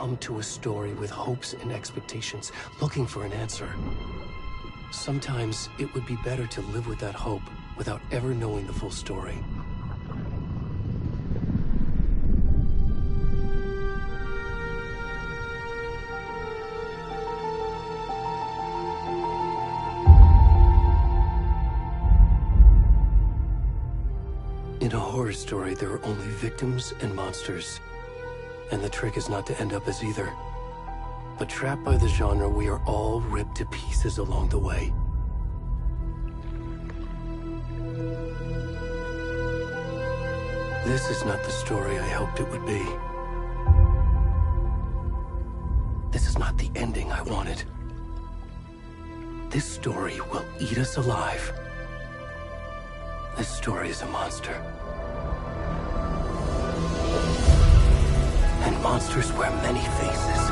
come to a story with hopes and expectations, looking for an answer. Sometimes it would be better to live with that hope without ever knowing the full story. In a horror story, there are only victims and monsters. And the trick is not to end up as either. But trapped by the genre, we are all ripped to pieces along the way. This is not the story I hoped it would be. This is not the ending I wanted. This story will eat us alive. This story is a monster. And monsters wear many faces.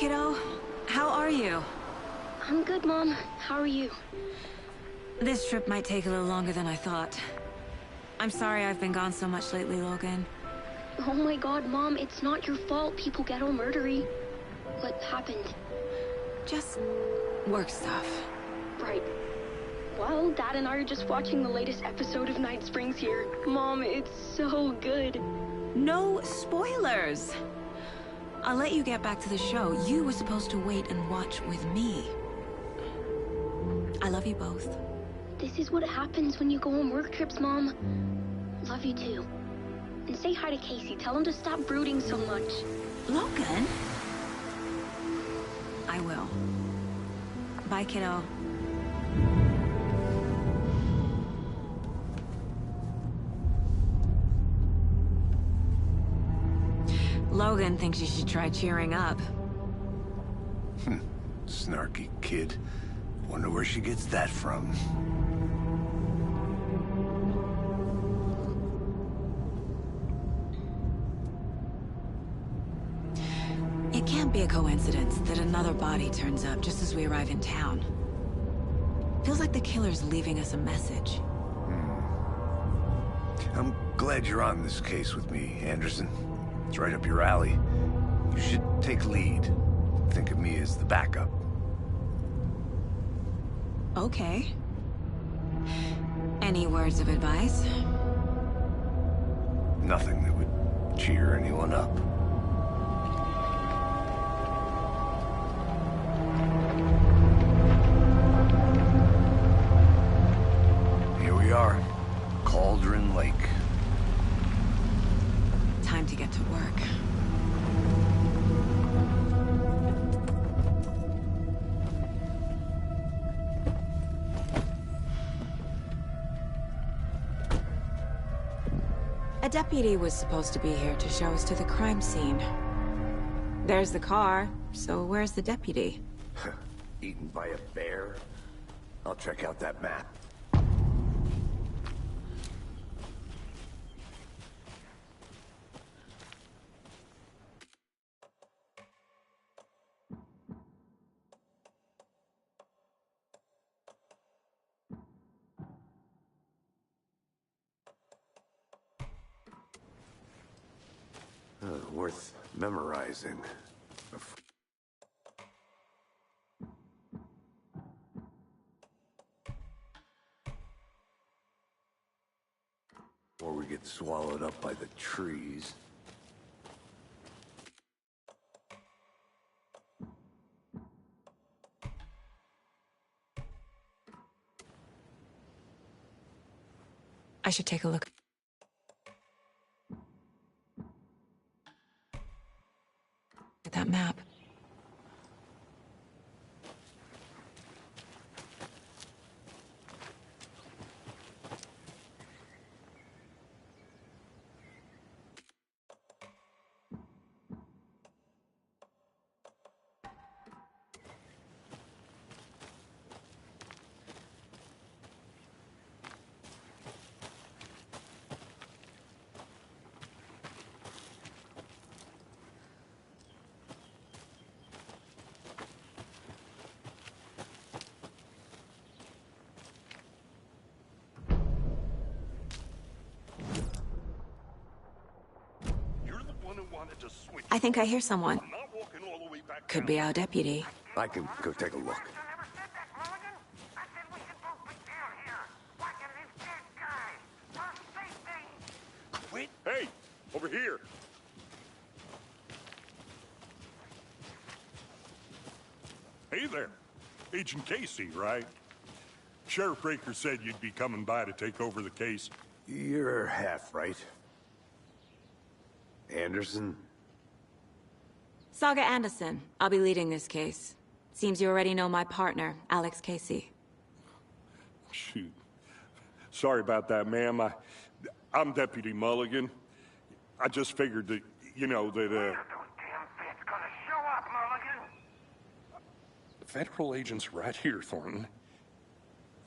kiddo. How are you? I'm good, Mom. How are you? This trip might take a little longer than I thought. I'm sorry I've been gone so much lately, Logan. Oh my god, Mom, it's not your fault people get all murdery. What happened? Just work stuff. Right. Well, Dad and I are just watching the latest episode of Night Springs here. Mom, it's so good. No spoilers! I'll let you get back to the show. You were supposed to wait and watch with me. I love you both. This is what happens when you go on work trips, Mom. Love you too. And say hi to Casey. Tell him to stop brooding so much. Logan? I will. Bye, kiddo. Logan thinks you should try cheering up. Snarky kid. Wonder where she gets that from. It can't be a coincidence that another body turns up just as we arrive in town. Feels like the killer's leaving us a message. I'm glad you're on this case with me, Anderson. It's right up your alley. You should take lead. Think of me as the backup. Okay. Any words of advice? Nothing that would cheer anyone up. Here we are. Cauldron Lake. Time to get to work. A deputy was supposed to be here to show us to the crime scene. There's the car, so where's the deputy? Eaten by a bear? I'll check out that map. Worth memorizing. Before we get swallowed up by the trees. I should take a look. At that map. I think I hear someone. Could be our deputy. I can go take a look. Wait! Hey! Over here! Hey there. Agent Casey, right? Sheriff Breaker said you'd be coming by to take over the case. You're half right. Anderson? Saga Anderson. I'll be leading this case. Seems you already know my partner, Alex Casey. Shoot. Sorry about that, ma'am. I'm Deputy Mulligan. I just figured that, you know, that, Those damn feds gonna show up, Mulligan? Federal agent's right here, Thornton.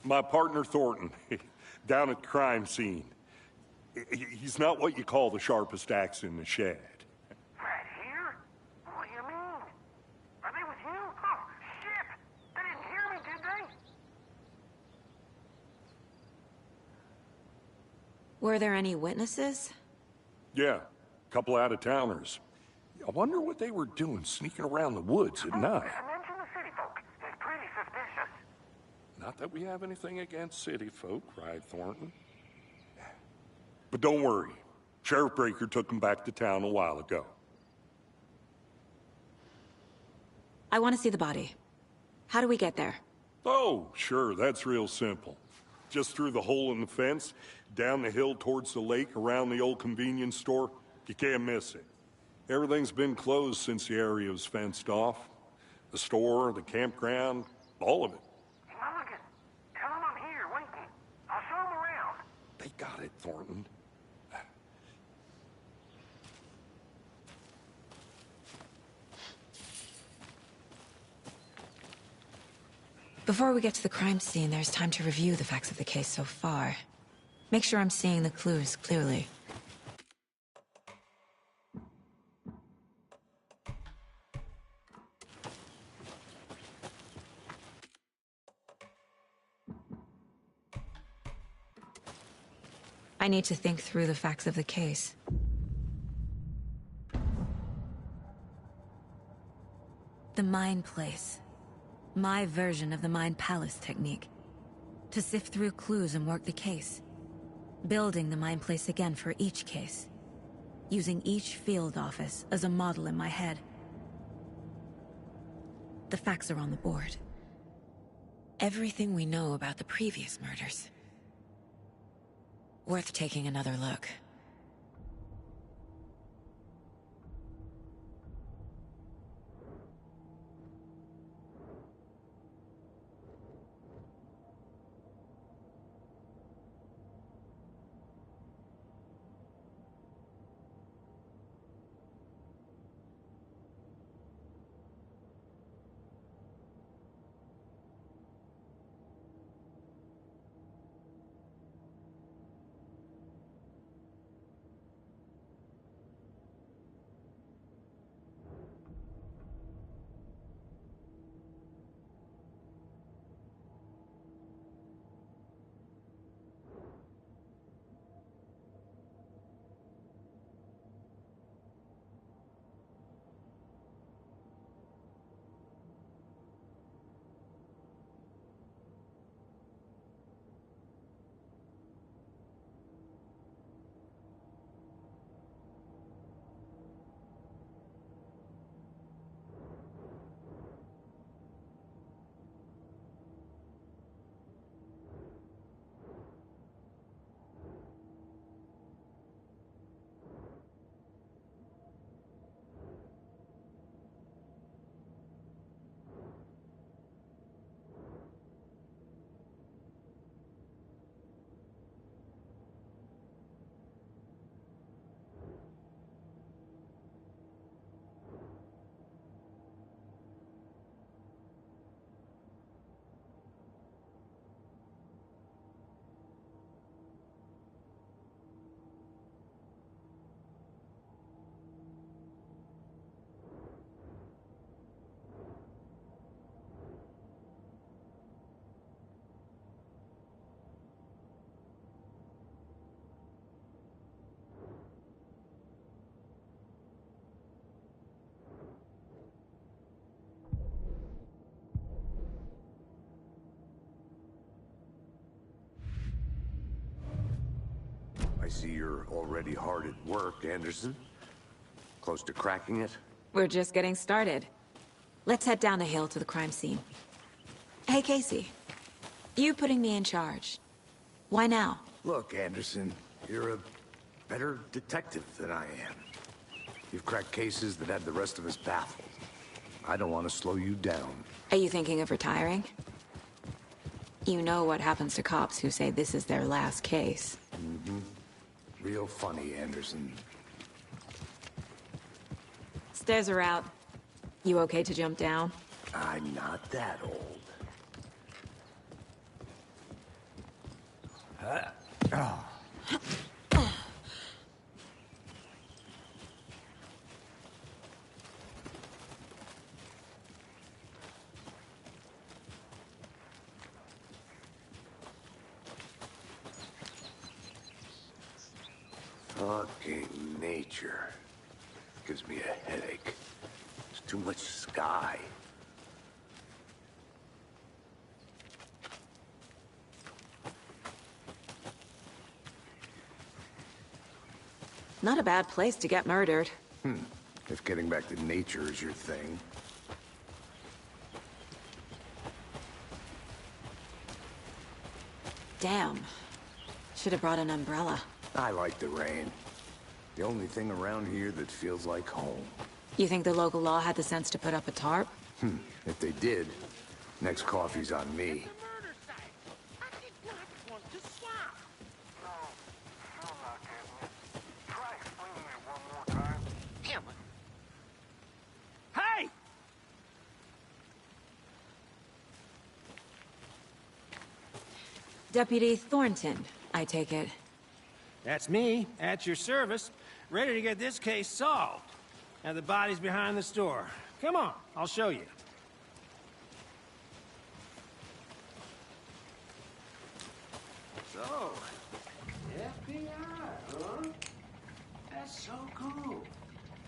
My partner, Thornton, down at the crime scene. He's not what you call the sharpest axe in the shed. Right here? What do you mean? Are Were there any witnesses? Yeah, a couple out-of-towners. I wonder what they were doing sneaking around the woods at night. Mention the city folk. It's pretty suspicious. Not that we have anything against city folk, right, Thornton? But don't worry. Sheriff Breaker took them back to town a while ago. I want to see the body. How do we get there? Oh, sure, that's real simple. Just through the hole in the fence, down the hill towards the lake, around the old convenience store. You can't miss it. Everything's been closed since the area was fenced off. The store, the campground, all of it. Mulligan, tell him I'm here waiting. I'll show him around. They got it, Thornton. Before we get to the crime scene, there's time to review the facts of the case so far. Make sure I'm seeing the clues clearly. I need to think through the facts of the case. The Mind Place. My version of the Mind Palace technique. To sift through clues and work the case. Building the Mind Place again for each case. Using each field office as a model in my head. The facts are on the board. Everything we know about the previous murders. Worth taking another look. I see you're already hard at work, Anderson. Close to cracking it? We're just getting started. Let's head down the hill to the crime scene. Hey, Casey. You putting me in charge. Why now? Look, Anderson, you're a better detective than I am. You've cracked cases that had the rest of us baffled. I don't want to slow you down. Are you thinking of retiring? You know what happens to cops who say this is their last case. Mm-hmm. Real funny, Anderson. Stairs are out. You okay to jump down? I'm not that old. Fucking nature. Gives me a headache. There's too much sky. Not a bad place to get murdered. If getting back to nature is your thing. Damn. Should have brought an umbrella. I like the rain. The only thing around here that feels like home. You think the local law had the sense to put up a tarp? If they did, next coffee's on me. The murder site. I did not want to swap. No, I'm not getting it. Try explaining it one more time. Damn it. Hey! Deputy Thornton, I take it. That's me, at your service, ready to get this case solved. Now the body's behind the store. Come on, I'll show you. So, FBI, huh? That's so cool.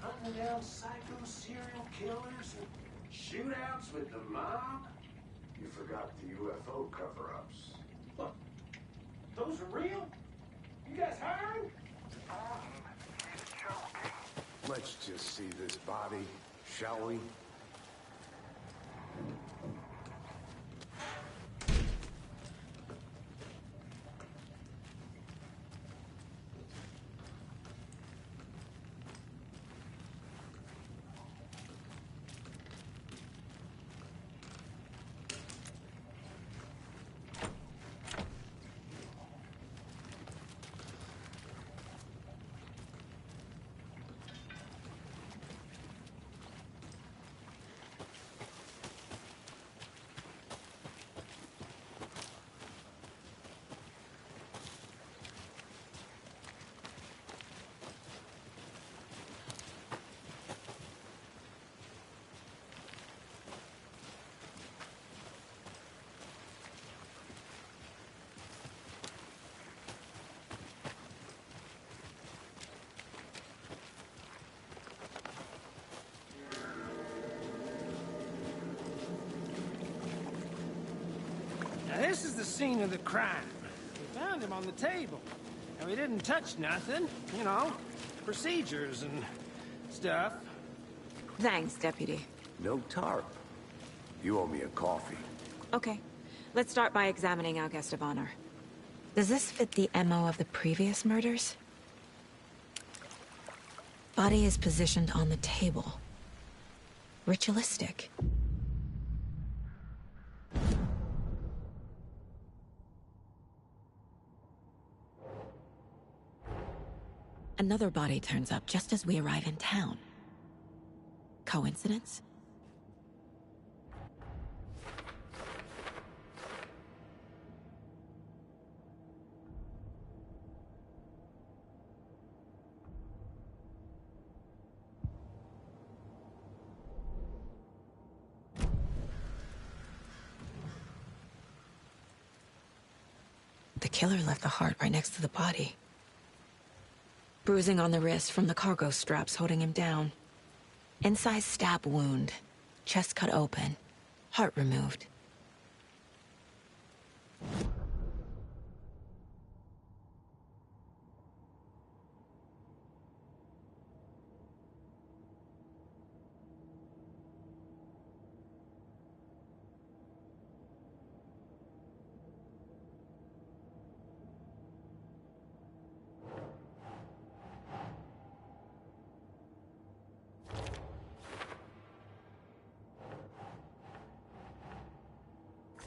Hunting down psycho serial killers and shootouts with the mob. You forgot the UFO cover-ups. Look, those are real? You guys hiring? Let's just see this body, shall we? Now this is the scene of the crime. We found him on the table. And we didn't touch nothing, you know, procedures and stuff. Thanks, Deputy. No tarp. You owe me a coffee. Okay. Let's start by examining our guest of honor. Does this fit the MO of the previous murders? Body is positioned on the table. Ritualistic. Another body turns up just as we arrive in town. Coincidence? The killer left the heart right next to the body. Bruising on the wrist from the cargo straps holding him down. Incised stab wound. Chest cut open. Heart removed.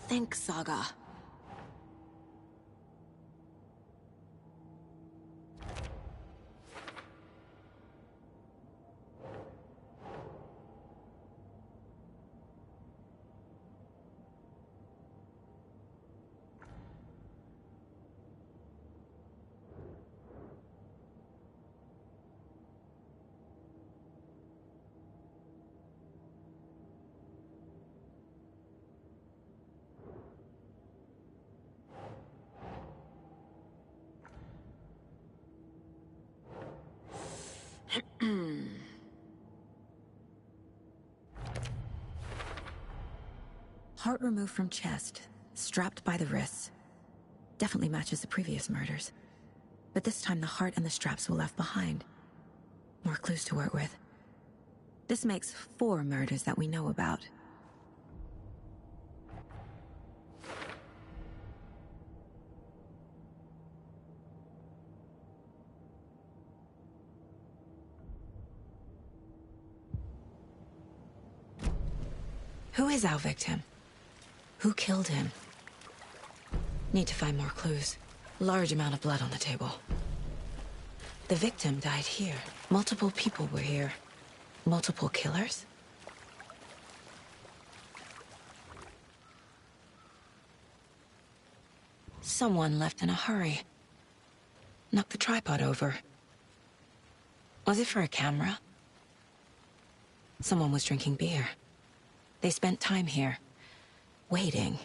Think, Saga. Heart removed from chest, strapped by the wrists. Definitely matches the previous murders. But this time the heart and the straps were left behind. More clues to work with. This makes 4 murders that we know about. Who is our victim? Who killed him? Need to find more clues. Large amount of blood on the table. The victim died here. Multiple people were here. Multiple killers? Someone left in a hurry. Knocked the tripod over. Was it for a camera? Someone was drinking beer. They spent time here, waiting.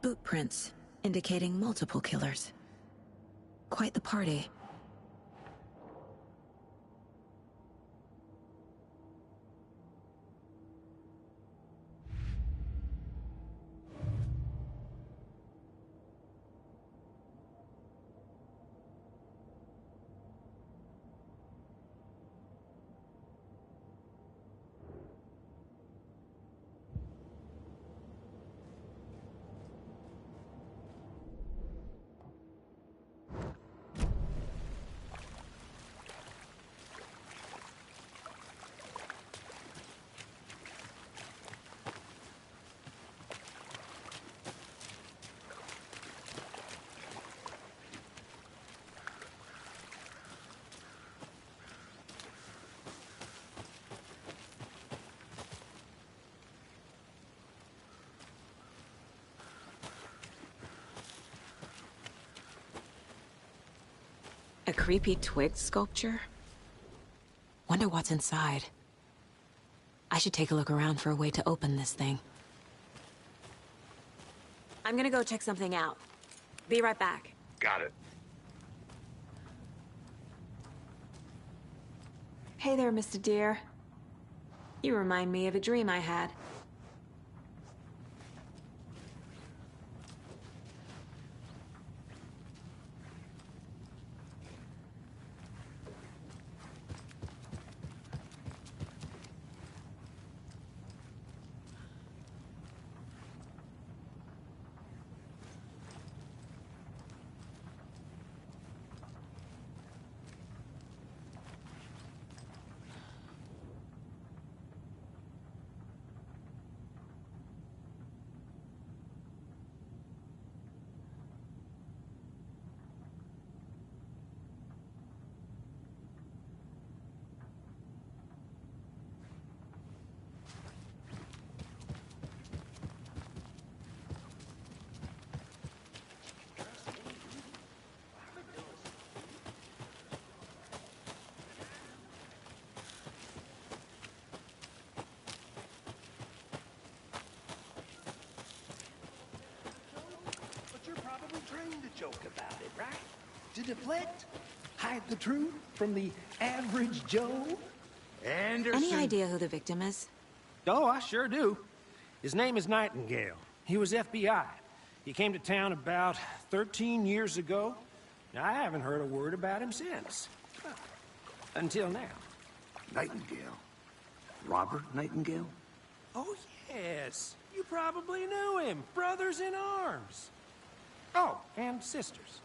Boot prints, indicating multiple killers. Quite the party. A creepy twig sculpture? Wonder what's inside. I should take a look around for a way to open this thing. I'm gonna go check something out. Be right back. Got it. Hey there, Mr. Deer. You remind me of a dream I had. Trained to joke about it, right? To deflect, hide the truth from the average Joe. Anderson. Any idea who the victim is? Oh, I sure do. His name is Nightingale. He was FBI. He came to town about 13 years ago. I haven't heard a word about him since. Until now. Nightingale? Robert Nightingale? Oh, yes. You probably knew him. Brothers in arms. Oh, and sisters.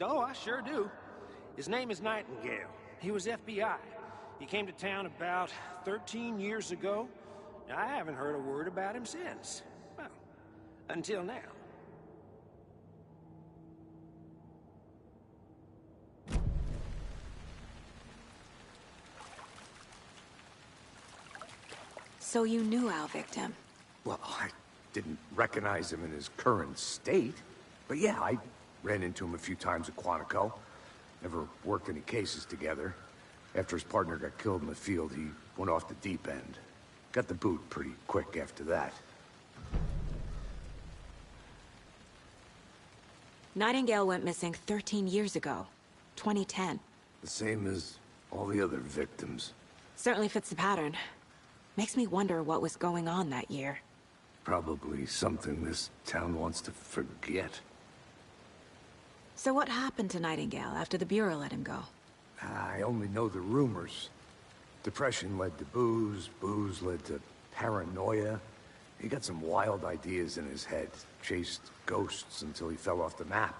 Oh, I sure do. His name is Nightingale. He was FBI. He came to town about 13 years ago. I haven't heard a word about him since. Well, until now. So you knew our victim? Well, I didn't recognize him in his current state. But yeah, I ran into him a few times at Quantico. Never worked any cases together. After his partner got killed in the field, he went off the deep end. Got the boot pretty quick after that. Nightingale went missing 13 years ago. 2010. The same as all the other victims. Certainly fits the pattern. Makes me wonder what was going on that year. Probably something this town wants to forget. So what happened to Nightingale after the Bureau let him go? I only know the rumors. Depression led to booze, booze led to paranoia. He got some wild ideas in his head, chased ghosts until he fell off the map.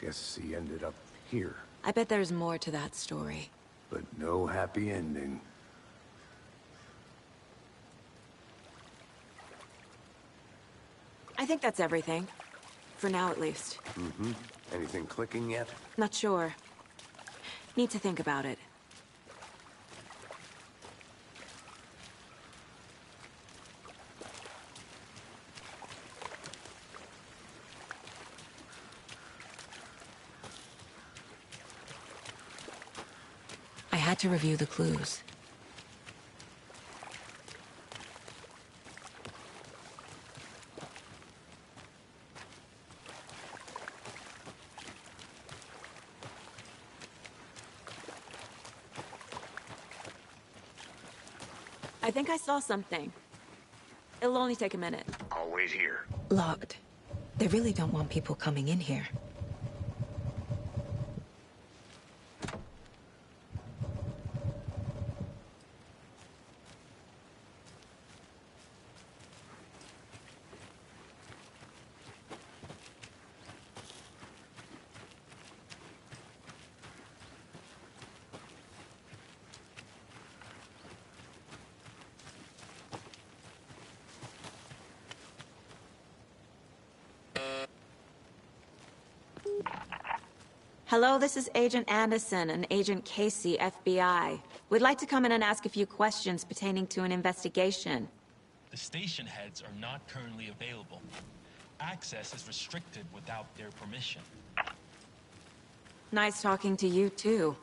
Guess he ended up here. I bet there's more to that story. But no happy ending. I think that's everything. For now, at least. Mm-hmm. Anything clicking yet? Not sure. Need to think about it. I had to review the clues. I think I saw something. It'll only take a minute. I'll wait here. Locked. They really don't want people coming in here. Hello, this is Agent Anderson and Agent Casey, FBI. We'd like to come in and ask a few questions pertaining to an investigation. The station heads are not currently available. Access is restricted without their permission. Nice talking to you, too.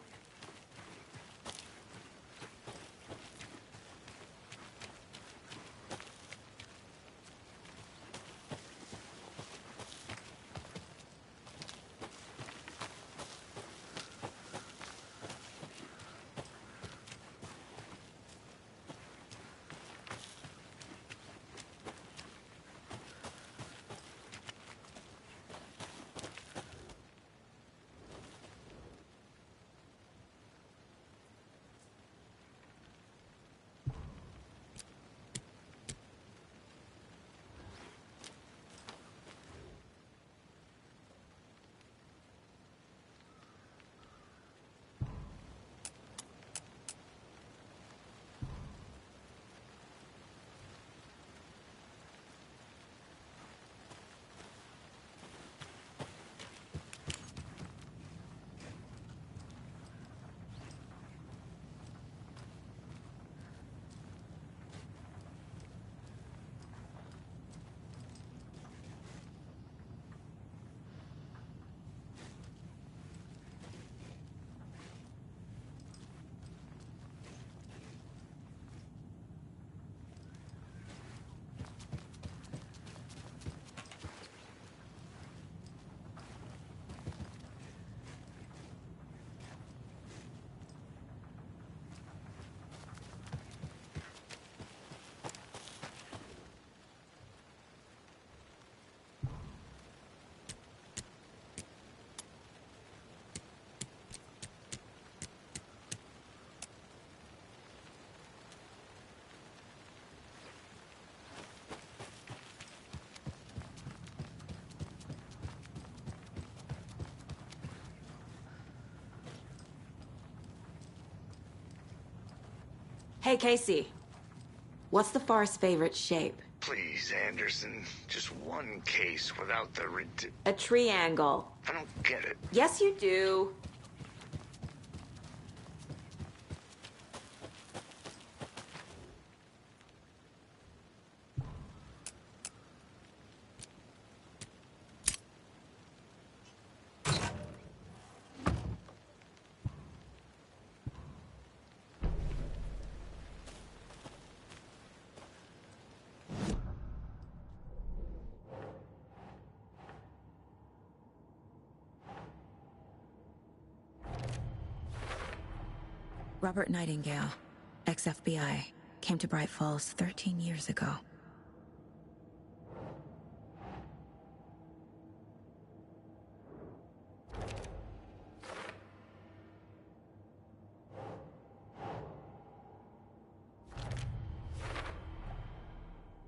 Hey, Casey. What's the far's favorite shape? Please, Anderson. Just one case without the A triangle. I don't get it. Yes, you do. Robert Nightingale, ex-FBI, came to Bright Falls 13 years ago.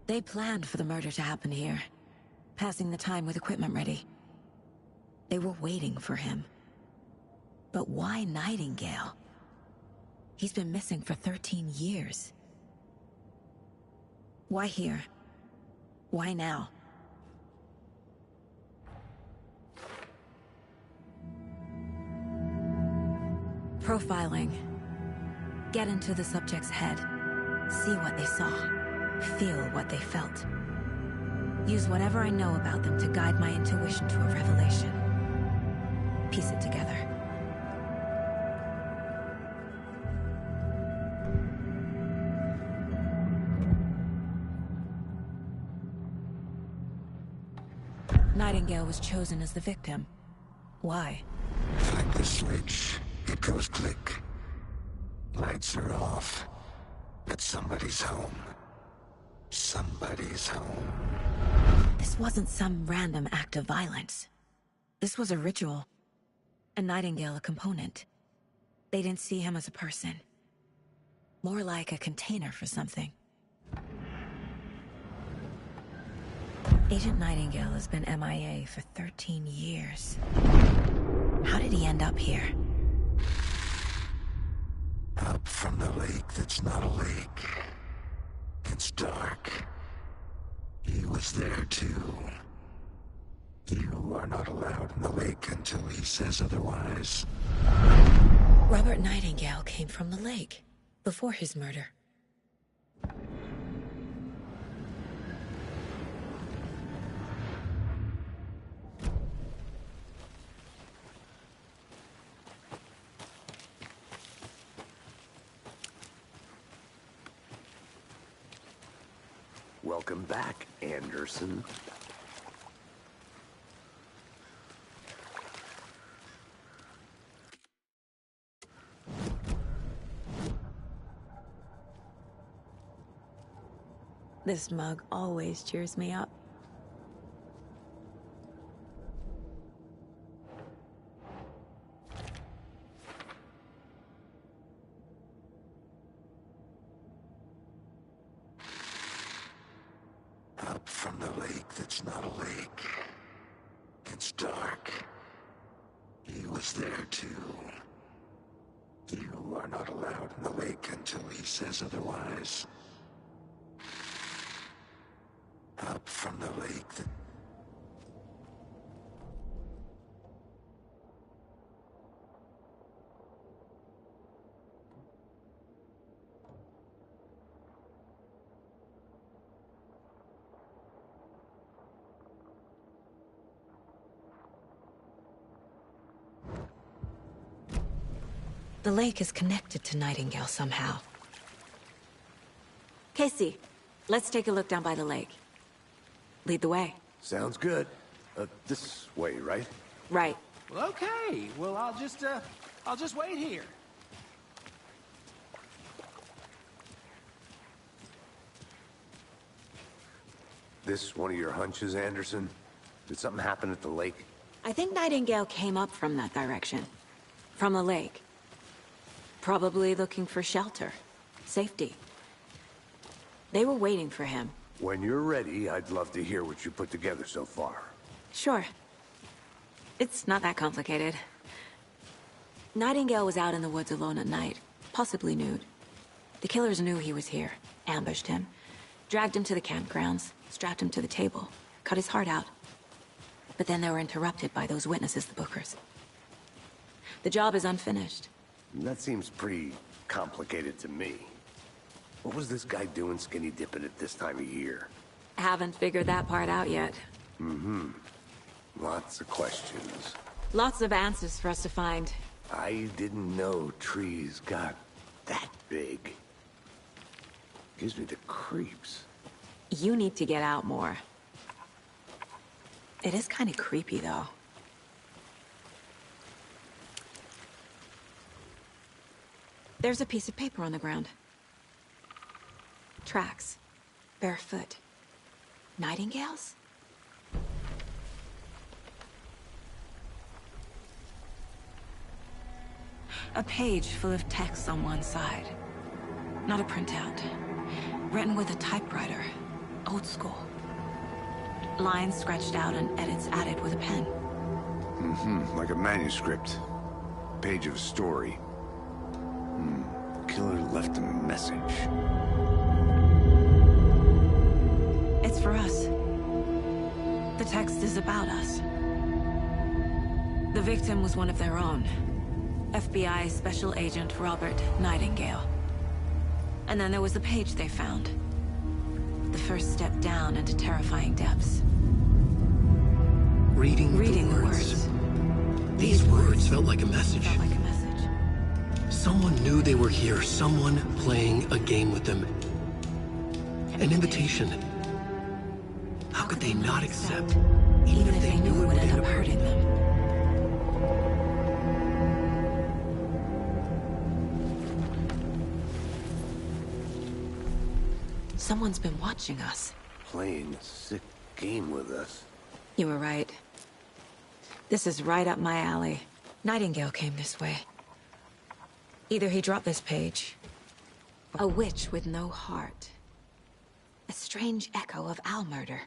They planned for the murder to happen here, passing the time with equipment ready. They were waiting for him. But why Nightingale? He's been missing for 13 years. Why here? Why now? Profiling. Get into the subject's head. See what they saw. Feel what they felt. Use whatever I know about them to guide my intuition to a revelation. Piece it together. Nightingale was chosen as the victim. Why? Like the switch, it goes click. Lights are off. But somebody's home. Somebody's home. This wasn't some random act of violence. This was a ritual. And Nightingale a component. They didn't see him as a person. More like a container for something. Agent Nightingale has been MIA for 13 years. How did he end up here? Up from the lake that's not a lake. It's dark. He was there too. You are not allowed in the lake until he says otherwise. Robert Nightingale came from the lake, before his murder. Welcome back, Anderson. This mug always cheers me up. Up from the lake that's not a lake. It's dark. He was there too. You are not allowed in the lake until he says otherwise. Up from the lake that... The lake is connected to Nightingale somehow. Casey, let's take a look down by the lake. Lead the way. Sounds good. This way, right? Right. Well, okay. Well, I'll just wait here. This one of your hunches, Anderson? Did something happen at the lake? I think Nightingale came up from that direction. From the lake. Probably looking for shelter. Safety. They were waiting for him. When you're ready, I'd love to hear what you put together so far. Sure. It's not that complicated. Nightingale was out in the woods alone at night, possibly nude. The killers knew he was here, ambushed him, dragged him to the campgrounds, strapped him to the table, cut his heart out. But then they were interrupted by those witnesses, the Bookers. The job is unfinished. That seems pretty complicated to me. What was this guy doing skinny dipping at this time of year? Haven't figured that part out yet. Mm-hmm. Lots of questions. Lots of answers for us to find. I didn't know trees got that big. Gives me the creeps. You need to get out more. It is kind of creepy, though. There's a piece of paper on the ground. Tracks. Barefoot. Nightingales? A page full of text on one side. Not a printout. Written with a typewriter. Old school. Lines scratched out and edits added with a pen. Mm-hmm. Like a manuscript. Page of a story. Killer left a message. It's for us. The text is about us. The victim was one of their own. FBI Special Agent Robert Nightingale. And then there was the page they found. The first step down into terrifying depths. Reading the words. These words felt like a message. Someone knew they were here. Someone playing a game with them. An invitation. How could they not accept, even if they knew it would end up hurting them? Someone's been watching us. Playing a sick game with us. You were right. This is right up my alley. Nightingale came this way. Either he dropped this page. A witch with no heart. A strange echo of owl murder.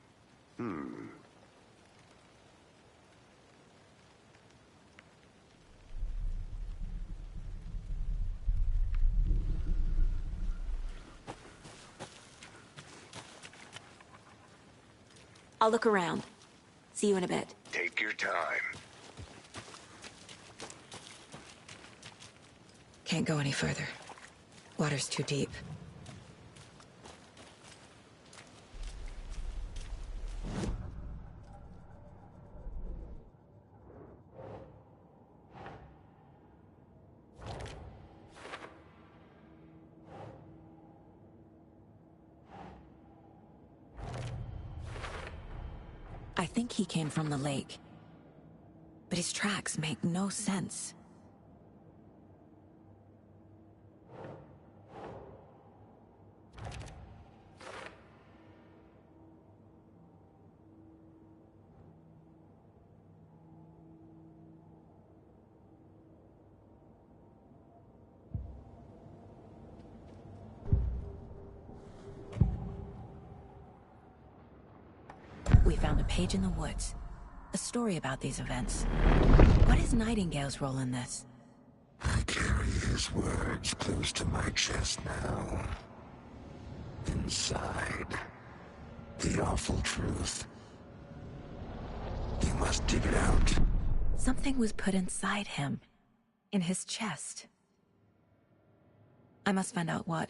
I'll look around. See you in a bit. Take your time. Can't go any further. Water's too deep. I think he came from the lake. But his tracks make no sense. We found a page in the woods. A story about these events. What is Nightingale's role in this? I carry his words close to my chest now. Inside, the awful truth. You must dig it out. Something was put inside him. In his chest. I must find out what.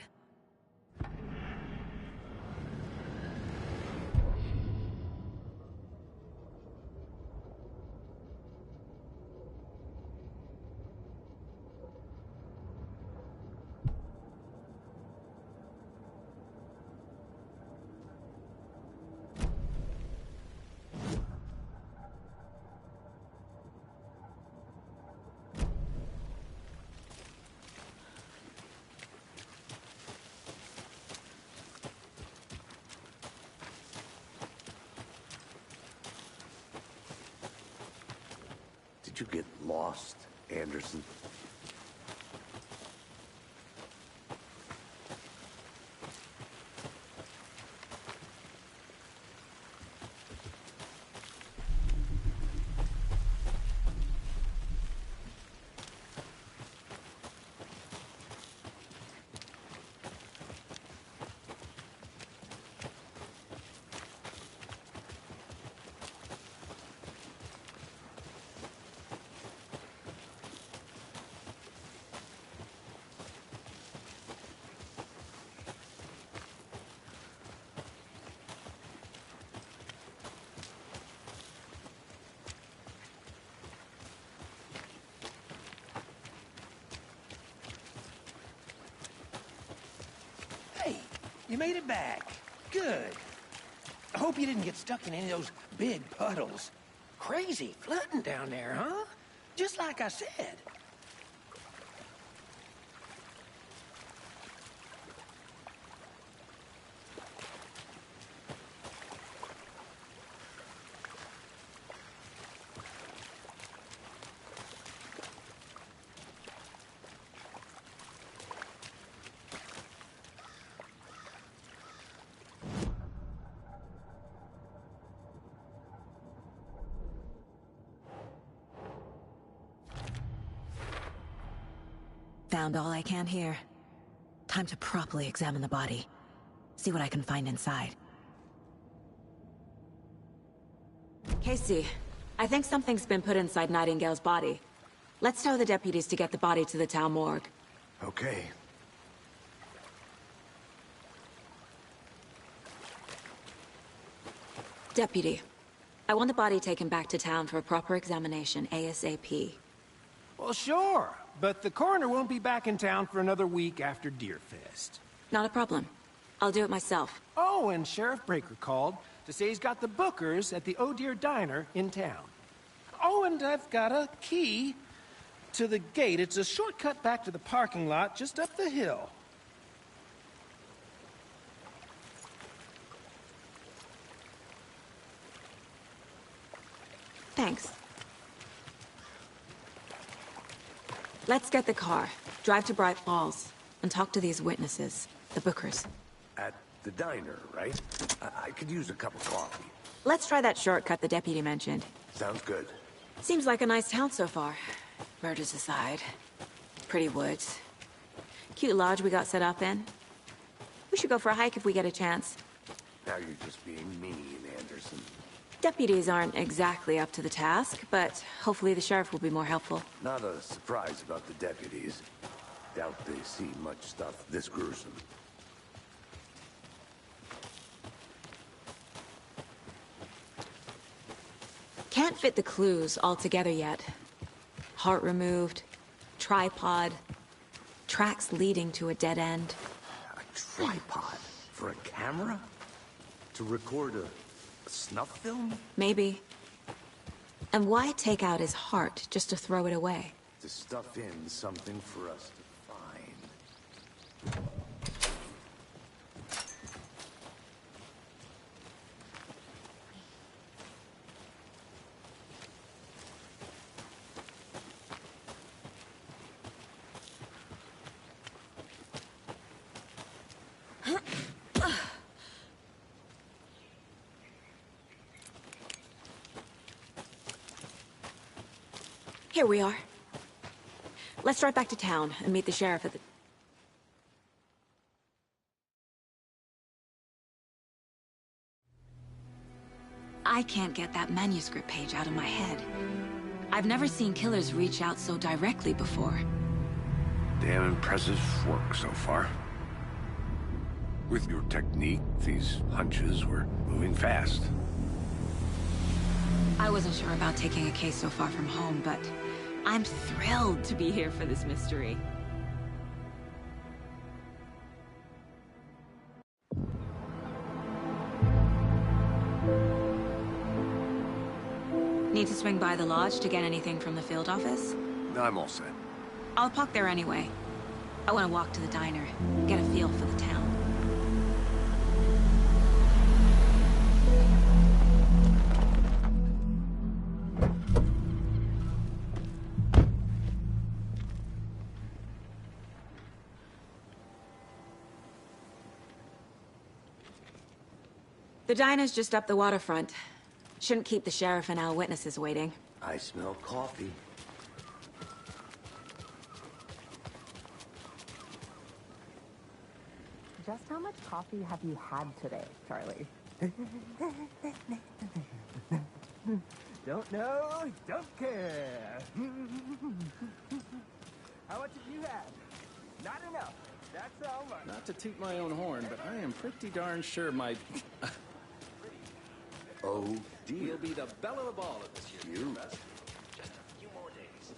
Did you get lost, Anderson? You made it back. Good. I hope you didn't get stuck in any of those big puddles. Crazy flooding down there, huh? Just like I said. Found all I can here. Time to properly examine the body. See what I can find inside. Casey, I think something's been put inside Nightingale's body. Let's tell the deputies to get the body to the town morgue. Okay. Deputy, I want the body taken back to town for a proper examination, ASAP. Well, sure. But the coroner won't be back in town for another week after Deerfest. Not a problem. I'll do it myself. Oh, and Sheriff Breaker called to say he's got the Bookers at the Oh Dear Diner in town. Oh, and I've got a key to the gate. It's a shortcut back to the parking lot just up the hill. Thanks. Let's get the car, drive to Bright Falls, and talk to these witnesses, the Bookers. At the diner, right? I could use a cup of coffee. Let's try that shortcut the deputy mentioned. Sounds good. Seems like a nice town so far. Murders aside. Pretty woods. Cute lodge we got set up in. We should go for a hike if we get a chance. Now you're just being mean, Anderson. Deputies aren't exactly up to the task, but hopefully the sheriff will be more helpful. Not a surprise about the deputies. Doubt they see much stuff this gruesome. Can't fit the clues all together yet. Heart removed, tripod, tracks leading to a dead end. A tripod? For a camera? To record a snuff film? Maybe. And why take out his heart just to throw it away? To stuff in something for us to find. Here we are. Let's drive back to town and meet the sheriff at the... I can't get that manuscript page out of my head. I've never seen killers reach out so directly before. Damn impressive work so far. With your technique, these hunches were moving fast. I wasn't sure about taking a case so far from home, but I'm thrilled to be here for this mystery. Need to swing by the lodge to get anything from the field office? I'm all set. I'll park there anyway. I want to walk to the diner, get a feel for the town. The diner's just up the waterfront. Shouldn't keep the sheriff and our witnesses waiting. I smell coffee. Just how much coffee have you had today, Charlie? Don't know, don't care. How much have you had? Not enough. That's all right. Not to toot my own horn, but I am pretty darn sure my... Oh, dear. You'll be the belle of the ball at this year's You. fest. Just a few more days.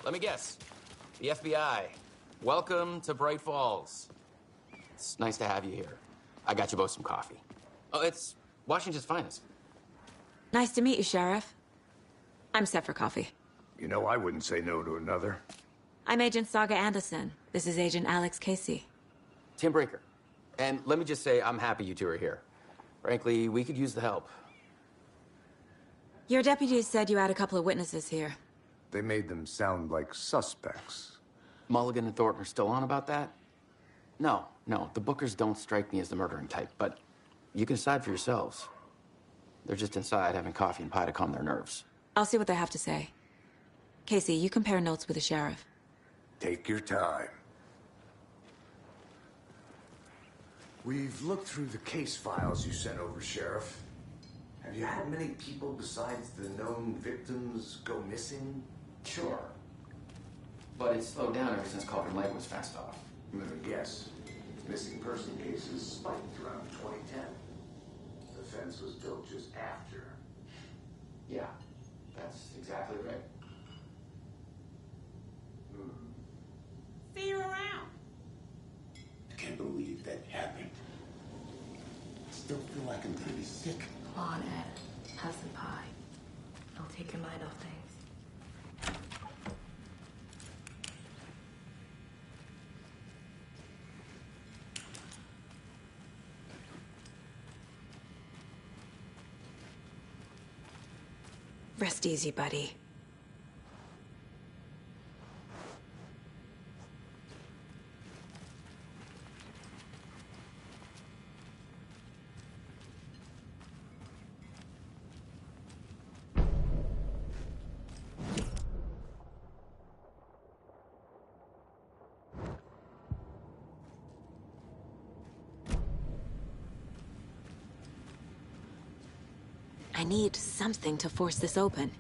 Let me guess. The FBI. Welcome to Bright Falls. It's nice to have you here. I got you both some coffee. Oh, it's Washington's finest. Nice to meet you, Sheriff. I'm set for coffee. You know, I wouldn't say no to another. I'm Agent Saga Anderson. This is Agent Alex Casey. Tim Breaker. And let me just say, I'm happy you two are here. Frankly, we could use the help. Your deputies said you had a couple of witnesses here. They made them sound like suspects. Mulligan and Thornton are still on about that? No, the Bookers don't strike me as the murdering type, but you can decide for yourselves. They're just inside having coffee and pie to calm their nerves. I'll see what they have to say. Casey, you compare notes with the sheriff. Take your time. We've looked through the case files you sent over, Sheriff. Have you had many people besides the known victims go missing? Sure. But it's slowed down ever since Cauldron Lake was fenced off. I'm gonna guess. Missing person cases spiked around 2010. The fence was built just after. Yeah, that's exactly right. See you around. I can't believe that happened. I still feel like I'm gonna be sick. Come on, Ed. Have some pie. It'll take your mind off things. Rest easy, buddy. I need something to force this open.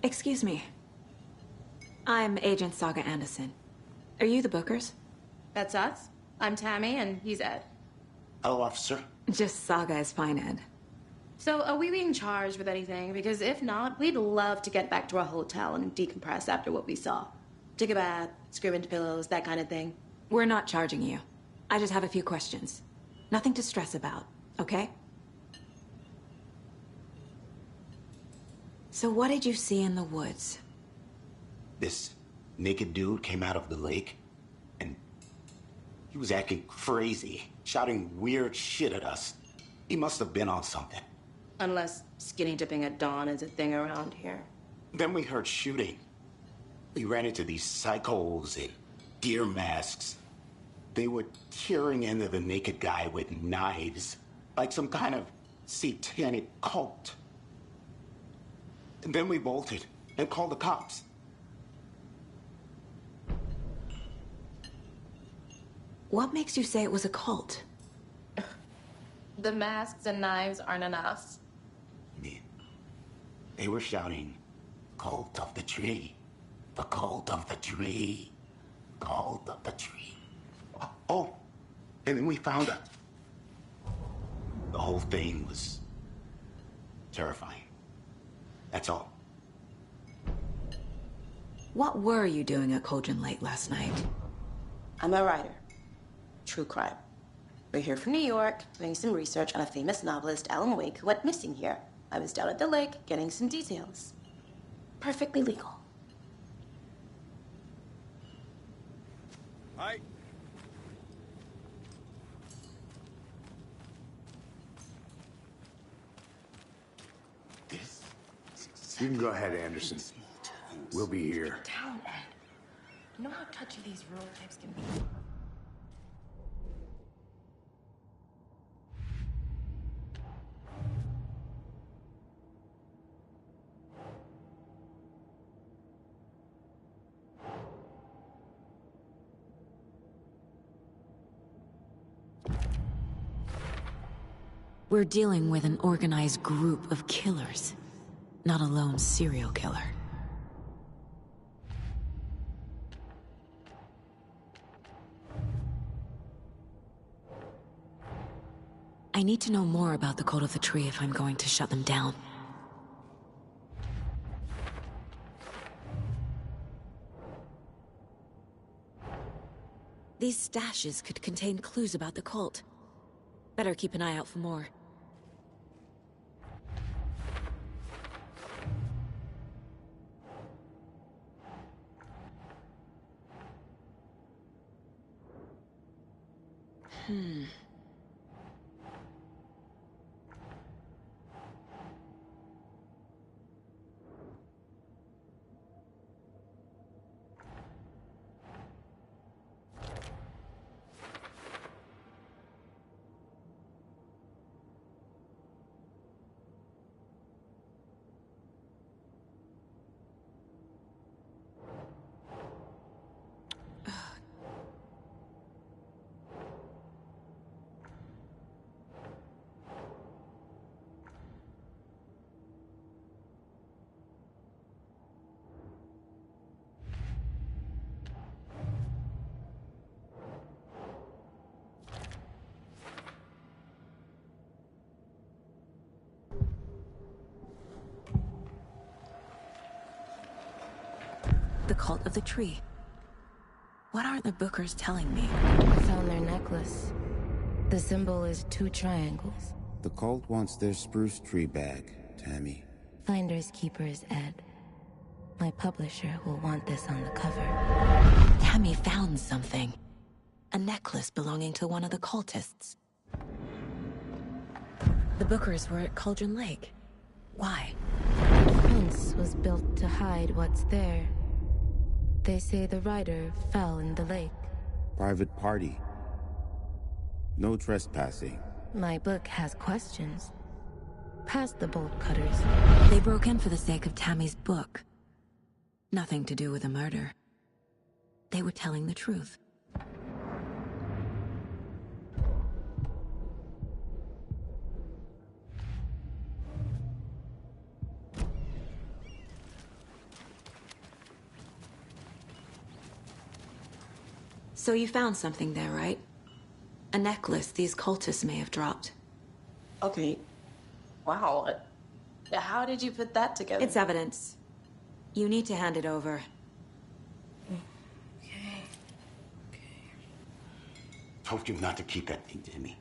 Excuse me. I'm Agent Saga Anderson. Are you the Bookers? That's us. I'm Tammy, and he's Ed. Hello, officer. Just Saga is fine, Ed. So, are we being charged with anything? Because if not, we'd love to get back to our hotel and decompress after what we saw. Take a bath, scream into pillows, that kind of thing. We're not charging you. I just have a few questions. Nothing to stress about, okay? So what did you see in the woods? This naked dude came out of the lake, and he was acting crazy, shouting weird shit at us. He must have been on something. Unless skinny dipping at dawn is a thing around here. Then we heard shooting. We ran into these psychos in deer masks. They were tearing into the naked guy with knives, like some kind of satanic cult. And then we bolted and called the cops. What makes you say it was a cult? The masks and knives aren't enough. They were shouting, "Cult of the tree, the cult of the tree, cult of the tree." Oh, and then we found it. The whole thing was terrifying. That's all. What were you doing at Cauldron Lake last night? I'm a writer. True crime. We're here from New York, doing some research on a famous novelist, Alan Wake, who went missing here. I was down at the lake, getting some details. Perfectly legal. Hi. You can go ahead, Anderson. We'll be here. Down, Ed. You know how touchy these rural types can be? We're dealing with an organized group of killers. not a lone serial killer. I need to know more about the Cult of the Tree if I'm going to shut them down. These stashes could contain clues about the cult. Better keep an eye out for more. The Cult of the Tree. What aren't the Bookers telling me? Found their necklace. The symbol is 2 triangles. The cult wants their spruce tree back, Tammy. Finders keepers, Ed. My publisher will want this on the cover. Tammy found something. A necklace belonging to one of the cultists. The Bookers were at Cauldron Lake. Why? The fence was built to hide what's there. They say the rider fell in the lake. Private party. No trespassing. My book has questions. Past the bolt cutters. They broke in for the sake of Tammy's book. Nothing to do with a murder. They were telling the truth. So you found something there, right? A necklace these cultists may have dropped. Okay. Wow. How did you put that together? It's evidence. You need to hand it over. Okay. Told you not to keep that thing, Tammy.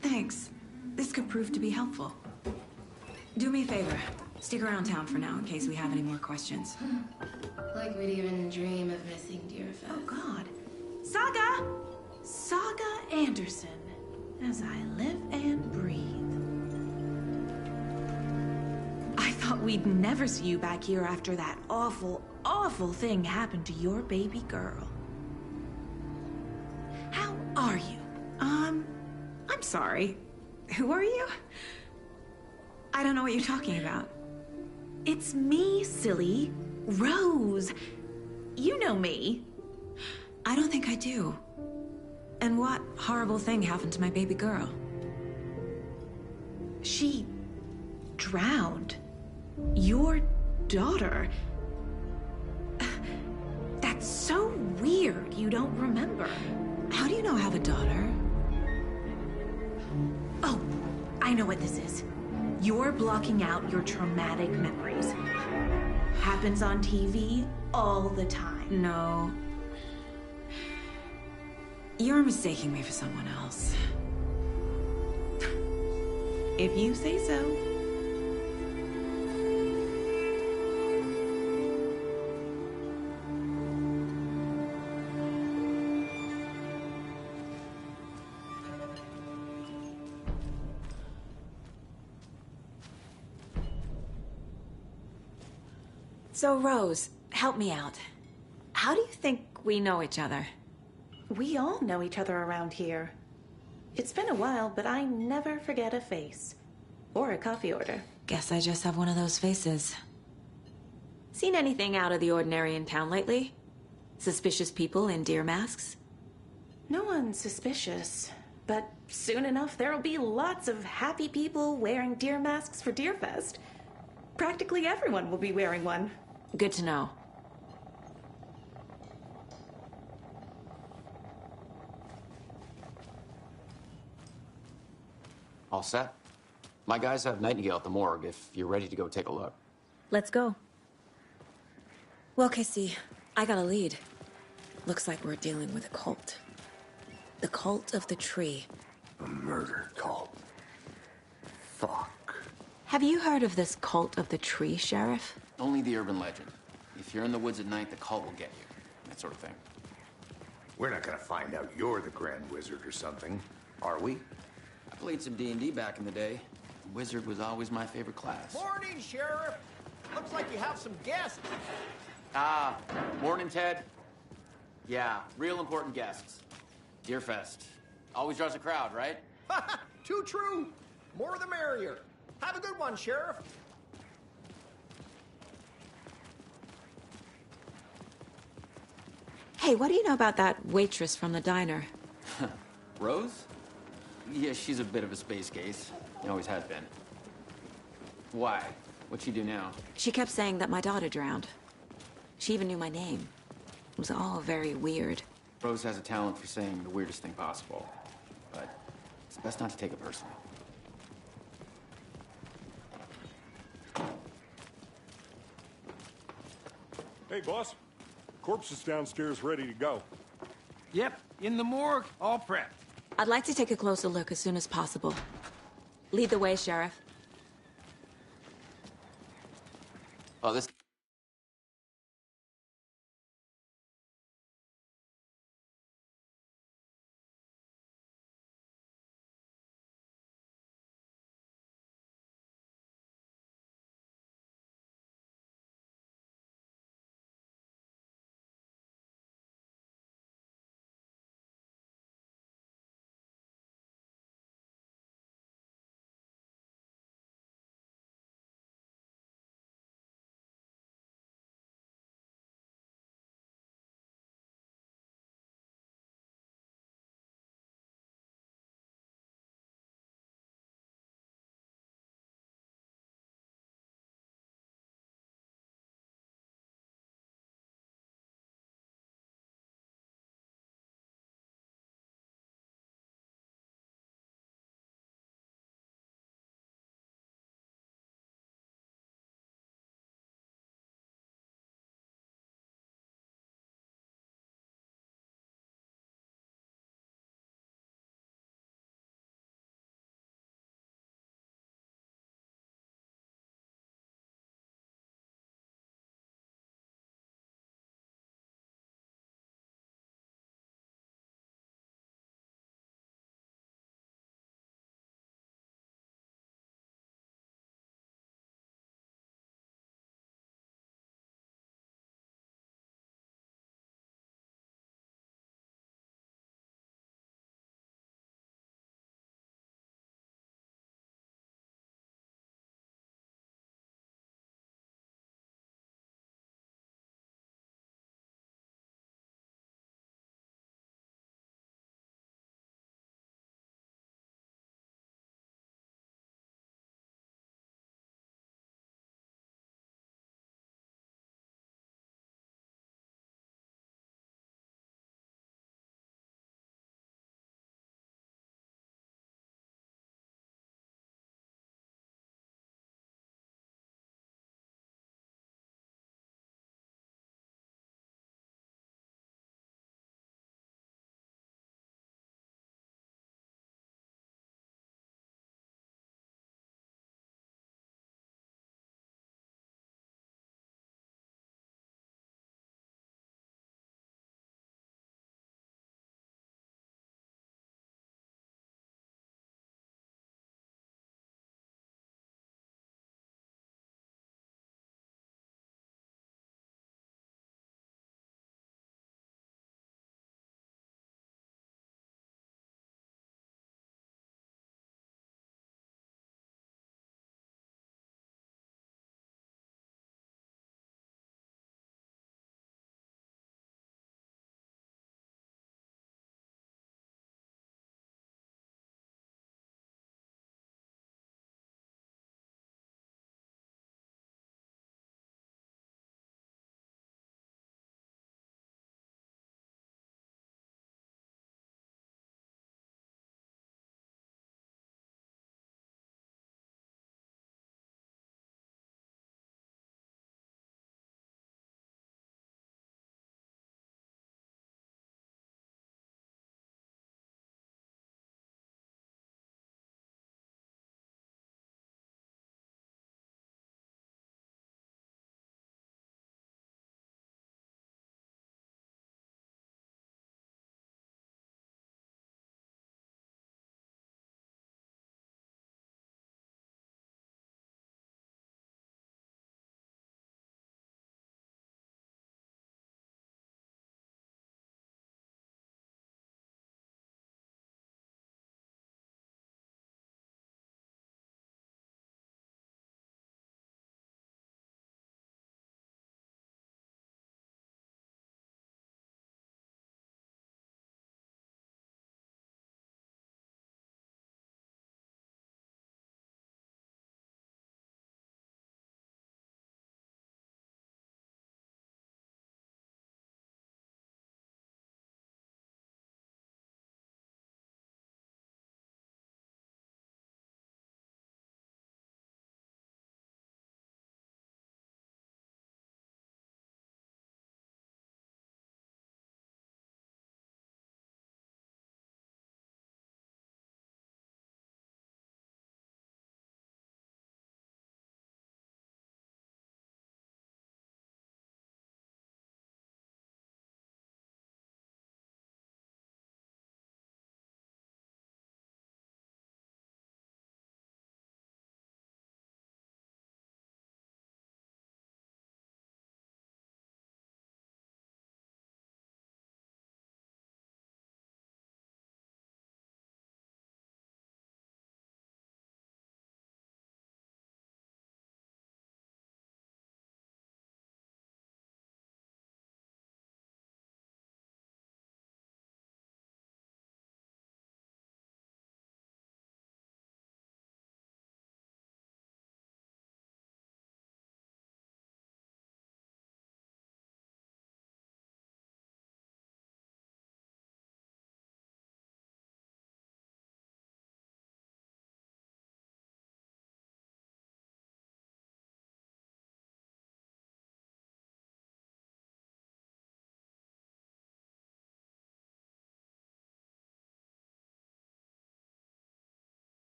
Thanks. This could prove to be helpful. Do me a favor. Stick around town for now in case we have any more questions. Like we'd even dream of missing dear Fez. Oh, God. Saga! Saga Anderson. As I live and breathe. I thought we'd never see you back here after that awful, awful thing happened to your baby girl. How are you? I'm sorry. Who are you? I don't know what you're talking about. It's me, silly. Rose. You know me. I don't think I do. And what horrible thing happened to my baby girl? She drowned. Your daughter. That's so weird you don't remember. How do you know I have a daughter? Oh, I know what this is. You're blocking out your traumatic memories. Happens on TV all the time. No. You're mistaking me for someone else. If you say so. So, Rose, help me out. How do you think we know each other? We all know each other around here. It's been a while, but I never forget a face. Or a coffee order. Guess I just have one of those faces. Seen anything out of the ordinary in town lately? Suspicious people in deer masks? No one's suspicious. But soon enough, there'll be lots of happy people wearing deer masks for Deerfest. Practically everyone will be wearing one. Good to know. All set? My guys have Nightingale at the morgue if you're ready to go take a look. Let's go. Well, Casey, I got a lead. Looks like we're dealing with a cult. The cult of the tree. A murder cult. Fuck. Have you heard of this cult of the tree, Sheriff? Only the urban legend. If you're in the woods at night, the cult will get you. That sort of thing. We're not gonna find out you're the Grand Wizard or something, are we? I played some D&D back in the day. Wizard was always my favorite class. Morning, Sheriff. Looks like you have some guests. Ah, morning, Ted. Yeah, real important guests. Deerfest. Always draws a crowd, right? Too true. More the merrier. Have a good one, Sheriff. Hey, what do you know about that waitress from the diner? Rose? Yeah, she's a bit of a space case. Always has been. Why? What'd she do now? She kept saying that my daughter drowned. She even knew my name. It was all very weird. Rose has a talent for saying the weirdest thing possible. But it's best not to take it personally. Hey, boss. Corpse is downstairs ready to go. Yep, in the morgue, all prepped. I'd like to take a closer look as soon as possible. Lead the way, Sheriff. Oh, this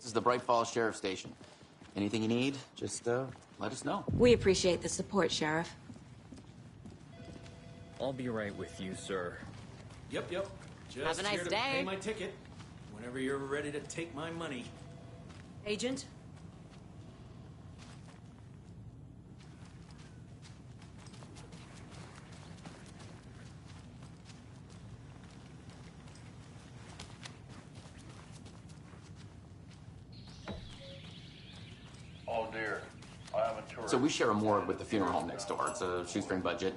This is the Bright Falls Sheriff Station. Anything you need, just let us know. We appreciate the support, Sheriff. I'll be right with you, sir. Yep. Just Have a nice here to day. pay my ticket. Whenever you're ready to take my money. Agent? Oh dear, I am a tourist. So we share a morgue with the funeral home next door. It's a shoestring budget.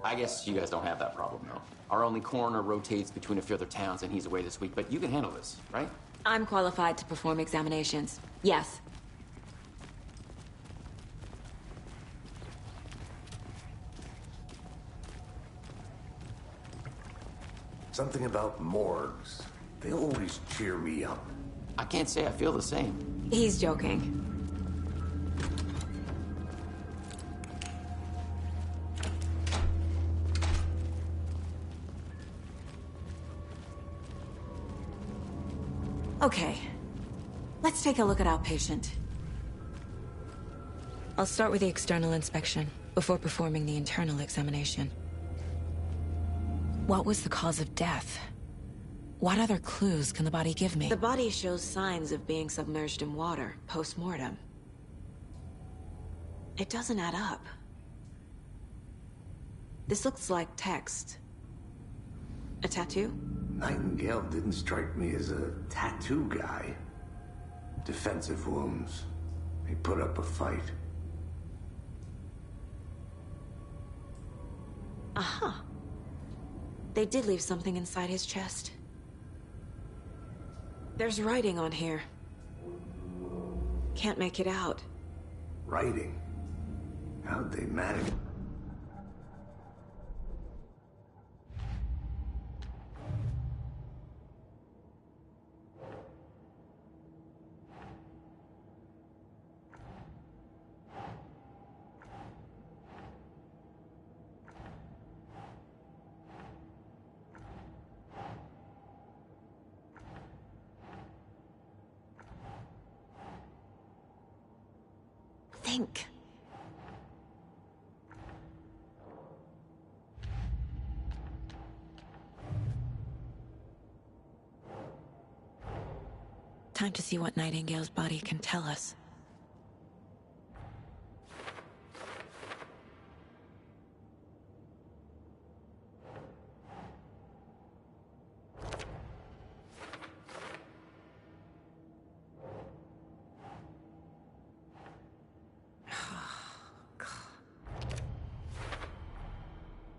I guess you guys don't have that problem, though. Our only coroner rotates between a few other towns, and he's away this week, but you can handle this, right? I'm qualified to perform examinations. Yes. Something about morgues. They always cheer me up. I can't say I feel the same. He's joking. Okay, let's take a look at our patient. I'll start with the external inspection before performing the internal examination. What was the cause of death? What other clues can the body give me? The body shows signs of being submerged in water post-mortem. It doesn't add up. This looks like text. A tattoo? Nightingale didn't strike me as a tattoo guy. Defensive wounds. He put up a fight. Aha. They did leave something inside his chest. There's writing on here. Can't make it out. Writing? How'd they manage? Think. Time to see what Nightingale's body can tell us.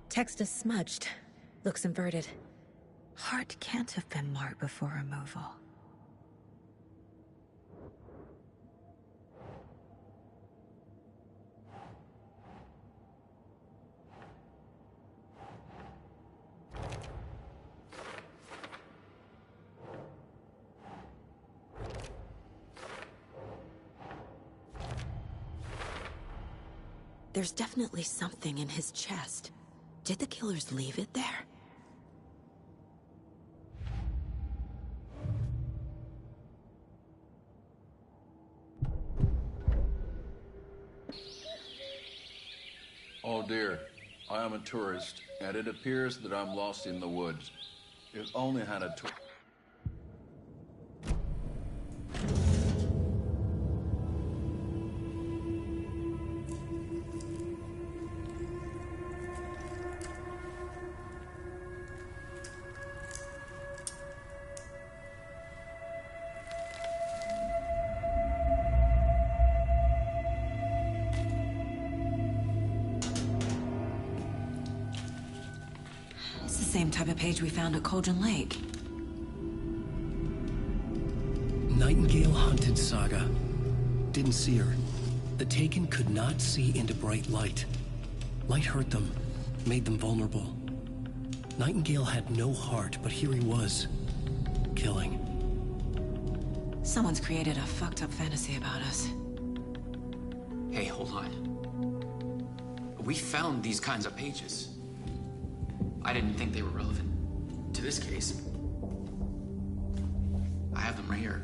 Text is smudged. Looks inverted. Heart can't have been marked before removal. There's definitely something in his chest. Did the killers leave it there? Oh dear, I am a tourist, and it appears that I'm lost in the woods. If only had a tour. It's the same type of page we found at Cauldron Lake. Nightingale hunted Saga. Didn't see her. The Taken could not see into bright light. Light hurt them, made them vulnerable. Nightingale had no heart, but here he was, killing. Someone's created a fucked up fantasy about us. Hey, hold on. We found these kinds of pages. I didn't think they were relevant to this case. I have them right here.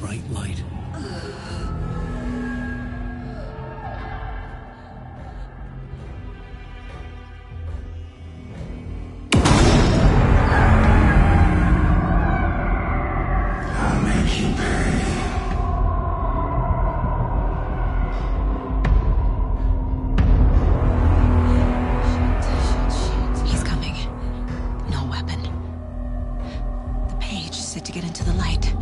bright light. I'll make you pay. He's coming. No weapon. The page said to get into the light.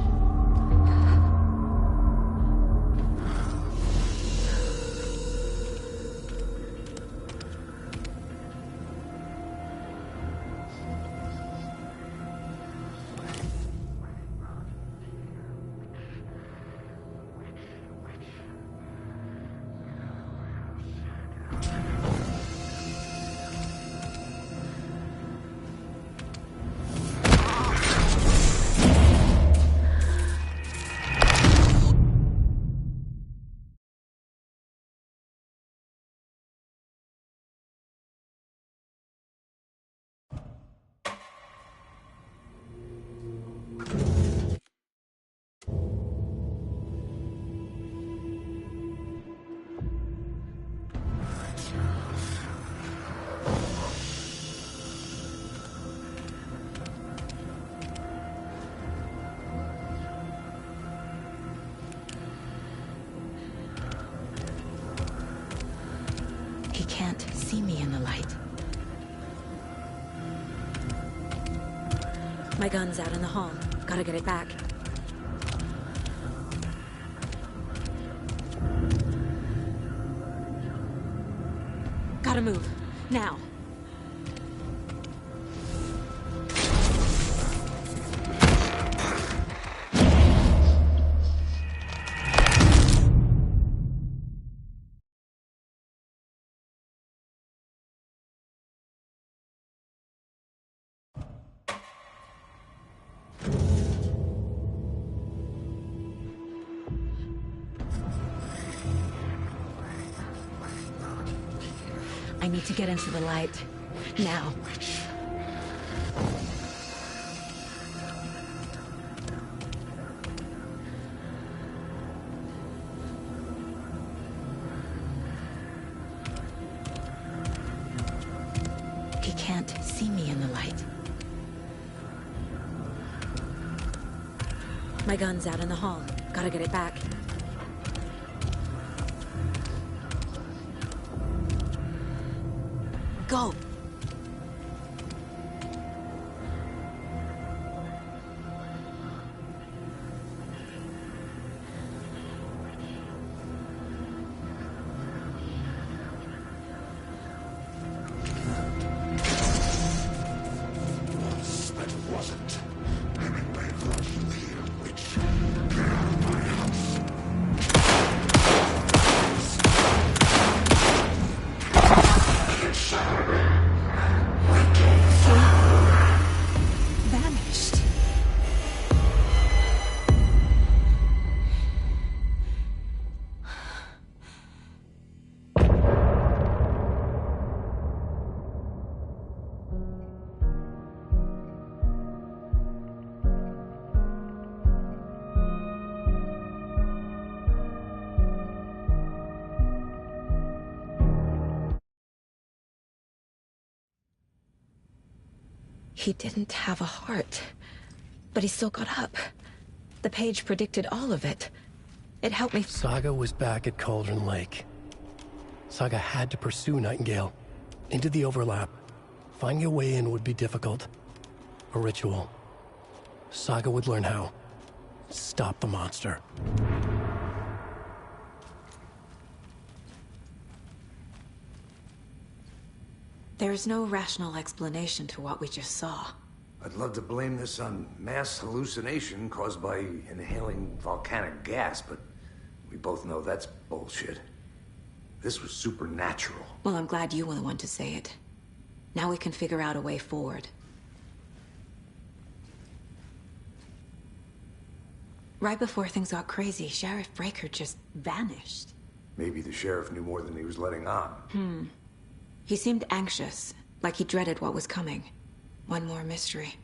He can't see me in the light. My gun's out in the hall. Gotta get it back. Gotta move. Now. I need to get into the light. Now. He can't see me in the light. My gun's out in the hall. Gotta get it back. Go! But it wasn't. Anyway, brought you here, witch. Get out of my house. Vanished. He didn't have a heart, but he still got up. The page predicted all of it. It helped me. Saga was back at Cauldron Lake. Saga had to pursue Nightingale. Into the overlap. Finding a way in would be difficult. A ritual. Saga would learn how. Stop the monster. There's no rational explanation to what we just saw. I'd love to blame this on mass hallucination caused by inhaling volcanic gas, but we both know that's bullshit. This was supernatural. Well, I'm glad you were the one to say it. Now we can figure out a way forward. Right before things got crazy, Sheriff Breaker just vanished. Maybe the sheriff knew more than he was letting on. He seemed anxious, like he dreaded what was coming. One more mystery.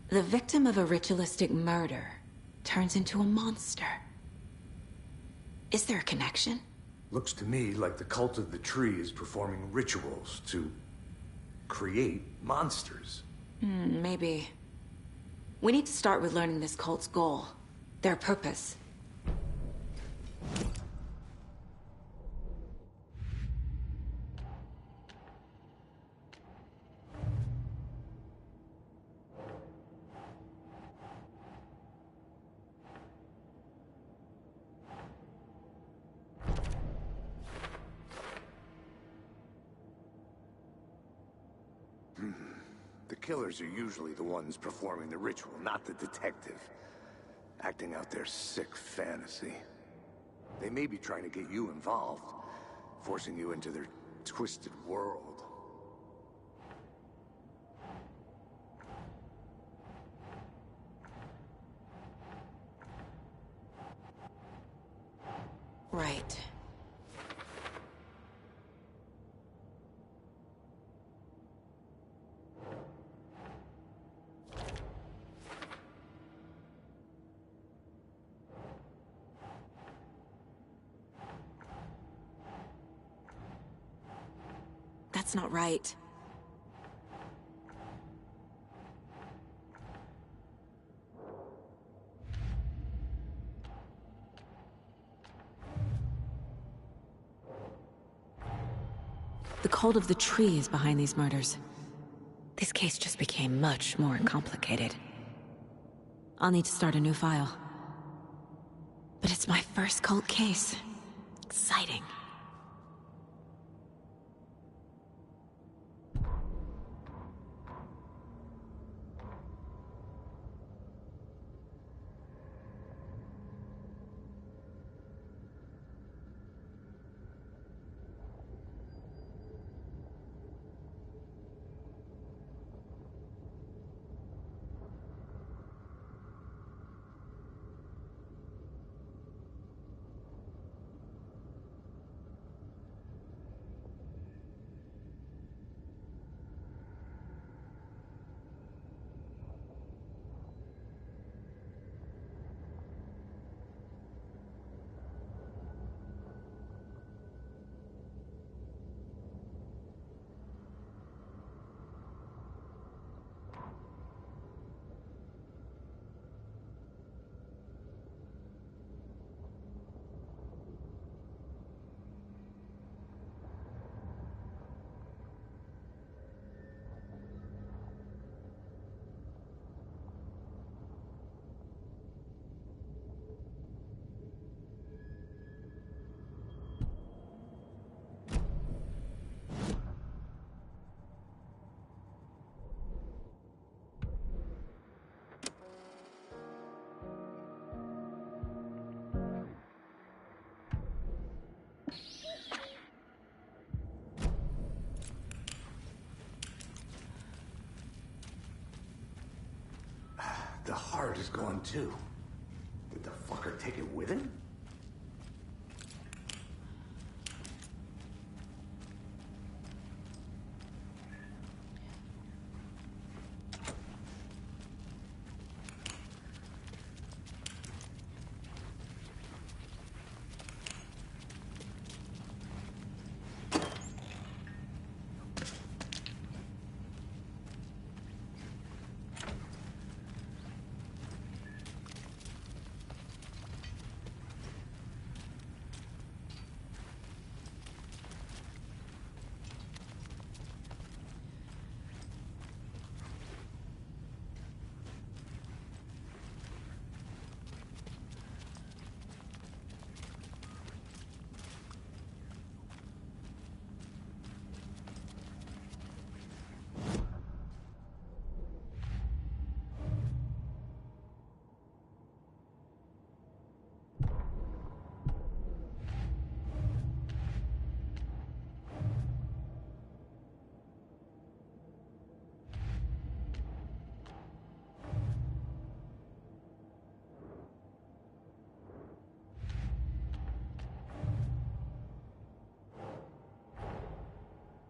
The victim of a ritualistic murder. turns into a monster. Is there a connection? Looks to me like the cult of the tree is performing rituals to create monsters. Maybe. We need to start with learning this cult's goal, their purpose. The killers are usually the ones performing the ritual, not the detective. Acting out their sick fantasy. They may be trying to get you involved, forcing you into their twisted world. Right. That's not right. The cult of the tree is behind these murders. This case just became much more complicated. I'll need to start a new file. But it's my first cult case. Exciting. The heart is gone too. Did the fucker take it with him?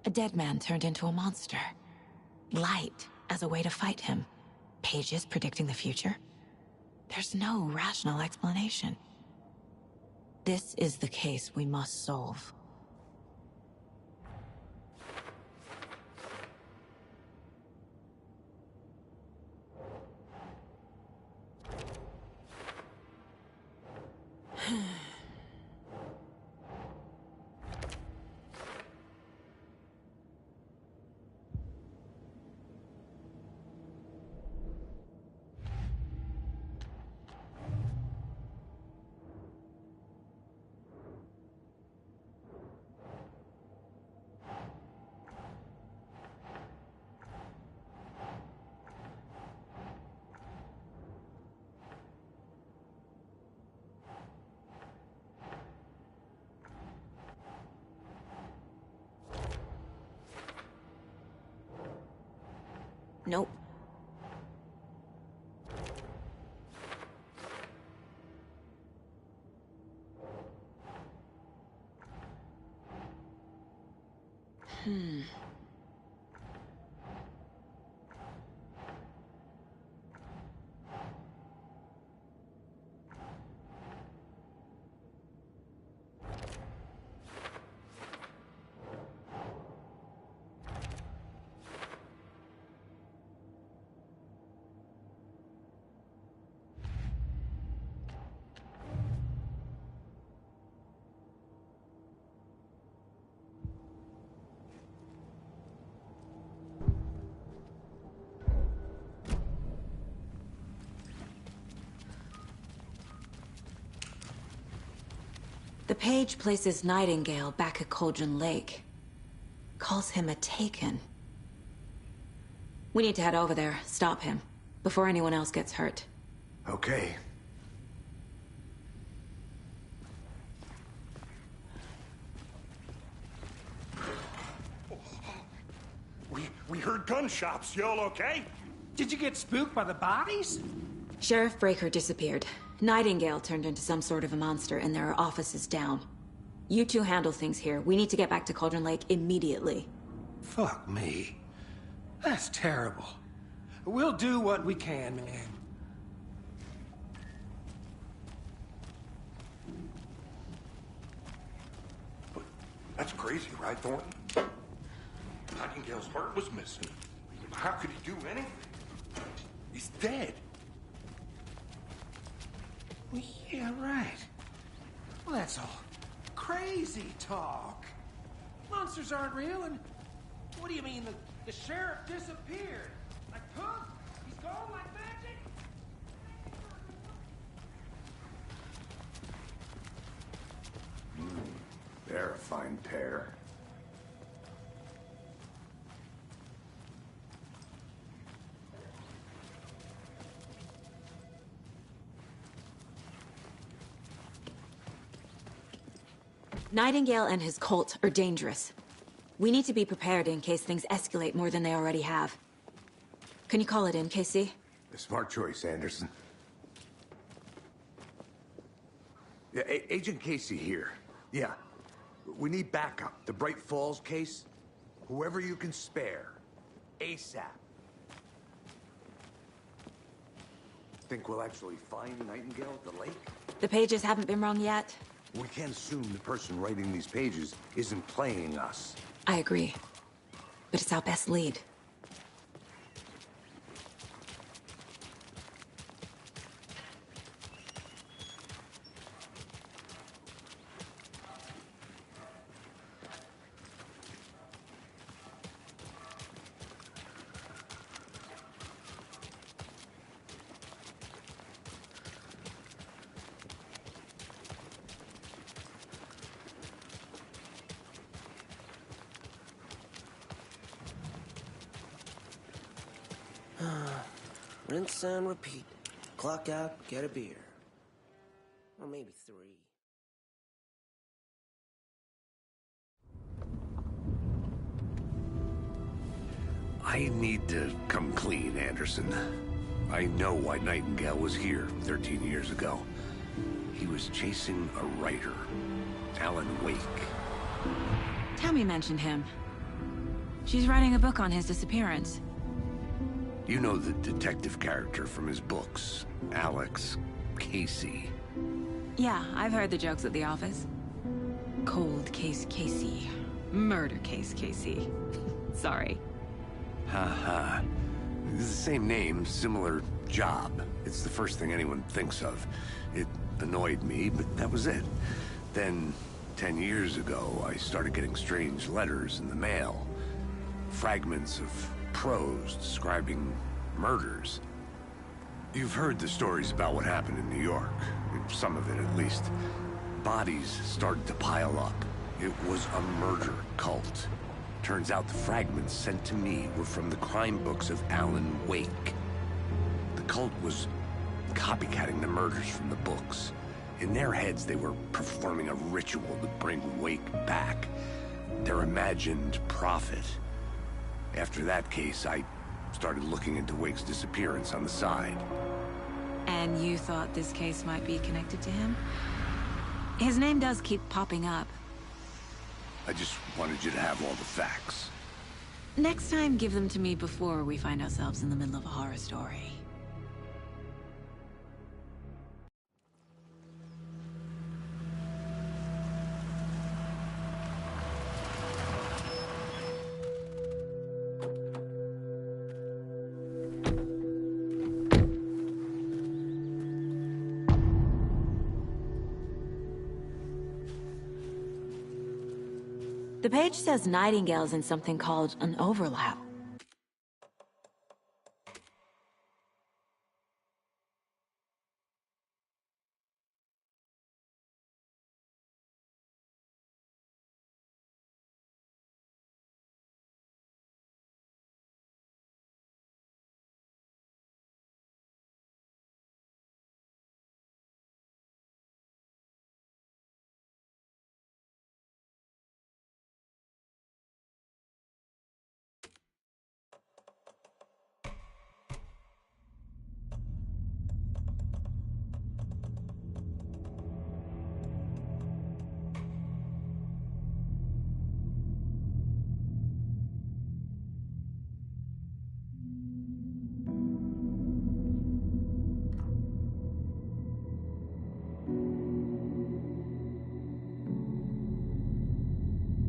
A dead man turned into a monster. Light as a way to fight him. Pages predicting the future. There's no rational explanation. This is the case we must solve. Nope. The page places Nightingale back at Cauldron Lake. Calls him a Taken. We need to head over there, stop him, before anyone else gets hurt. Okay. We heard gunshots. Y'all okay? Did you get spooked by the bodies? Sheriff Breaker disappeared. Nightingale turned into some sort of a monster, and there are offices down. You two handle things here. We need to get back to Cauldron Lake immediately. Fuck me. That's terrible. We'll do what we can, man. That's crazy, right, Thornton? Nightingale's heart was missing. How could he do anything? He's dead. Well, yeah, right. Well, that's all crazy talk. Monsters aren't real, and what do you mean the sheriff disappeared? Like poof? He's gone like magic? They're a fine pair. Nightingale and his cult are dangerous. We need to be prepared in case things escalate more than they already have. Can you call it in, KC? A smart choice, Anderson. Yeah, Agent Casey here. Yeah. We need backup. The Bright Falls case. Whoever you can spare. ASAP. Think we'll actually find Nightingale at the lake? The pages haven't been wrong yet. We can't assume the person writing these pages isn't playing us. I agree. But it's our best lead. Rinse and repeat. Clock out, get a beer. Or maybe 3. I need to come clean, Anderson. I know why Nightingale was here 13 years ago. He was chasing a writer, Alan Wake. Tammy mentioned him. She's writing a book on his disappearance. You know the detective character from his books, Alex Casey. Yeah, I've heard the jokes at the office. Cold case Casey. Murder case Casey. Sorry. Ha. It's the same name, similar job. It's the first thing anyone thinks of. It annoyed me, but that was it. Then, 10 years ago, I started getting strange letters in the mail. Fragments of prose describing murders. You've heard the stories about what happened in New York. Some of it, at least. Bodies started to pile up. It was a murder cult. Turns out the fragments sent to me were from the crime books of Alan Wake. The cult was copycatting the murders from the books. In their heads, they were performing a ritual to bring Wake back. Their imagined prophet. After that case, I started looking into Wake's disappearance on the side. And you thought this case might be connected to him? His name does keep popping up. I just wanted you to have all the facts. Next time, give them to me before we find ourselves in the middle of a horror story. The page says Nightingale's in something called an overlap.